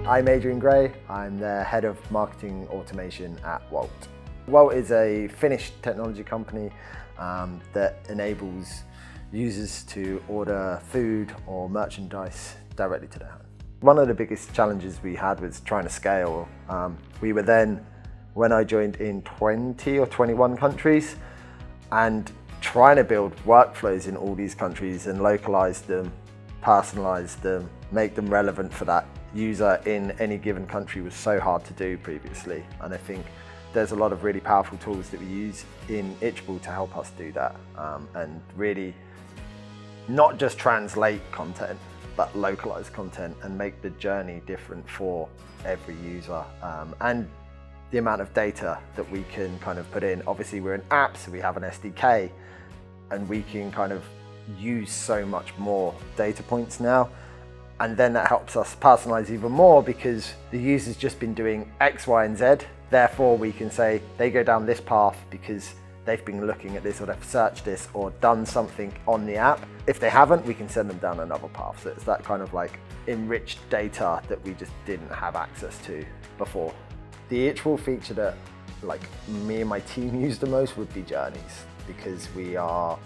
I'm Adrian Gray. I'm the Head of Marketing Automation at Wolt. Wolt is a Finnish technology company that enables users to order food or merchandise directly to their home. One of the biggest challenges we had was trying to scale. We were then, when I joined, in 20 or 21 countries, and trying to build workflows in all these countries and localize them, personalize them, make them relevant for that user in any given country was so hard to do previously. And I think there's a lot of really powerful tools that we use in Iterable to help us do that, and really not just translate content, but localize content and make the journey different for every user. And the amount of data that we can kind of put in. Obviously we're an app, so we have an SDK, and we can kind of use so much more data points now. And then that helps us personalize even more because the user's just been doing X, Y, and Z. Therefore we can say they go down this path because they've been looking at this, or they've searched this, or done something on the app. If they haven't, we can send them down another path. So it's that kind of like enriched data that we just didn't have access to before. The Iterable feature that like me and my team use the most would be journeys, because we are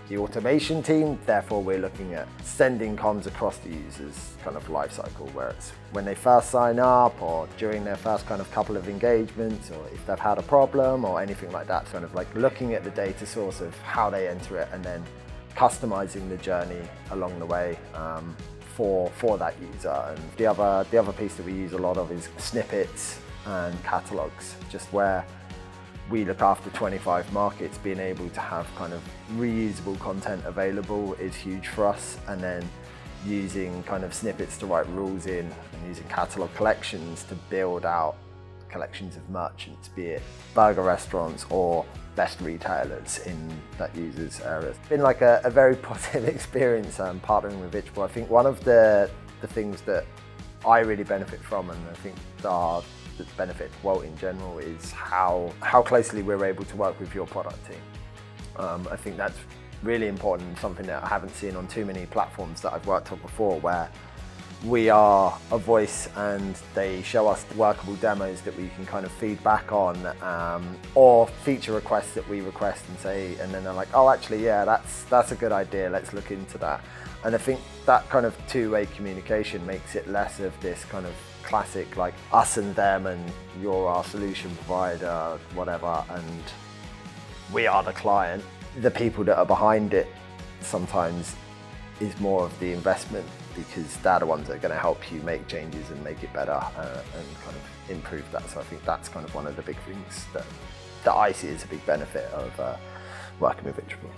the automation team, therefore we're looking at sending comms across the user's kind of life cycle, where it's when they first sign up or during their first kind of couple of engagements, or if they've had a problem or anything like that, kind of like looking at the data source of how they enter it and then customizing the journey along the way for that user. And the other piece that we use a lot of is snippets and catalogs, just where we look after 25 markets. Being able to have kind of reusable content available is huge for us, and then using kind of snippets to write rules in, and using catalog collections to build out collections of merchants, be it burger restaurants or best retailers in that user's areas. It's been like a very positive experience partnering with Iterable. I think one of the things that I really benefit from, and I think that benefit Wolt in general, is how closely we're able to work with your product team. I think that's really important, and something that I haven't seen on too many platforms that I've worked on before, where we are a voice and they show us workable demos that we can kind of feed back on, or feature requests that we request and say, and then they're like, oh actually yeah, that's a good idea, let's look into that. And I think that kind of two-way communication makes it less of this kind of classic like us and them, and you're our solution provider, whatever, and we are the client. The people that are behind it sometimes is more of the investment, because they're the ones that are going to help you make changes and make it better, and kind of improve that. So I think that's kind of one of the big things that I see as a big benefit of working with Iterable.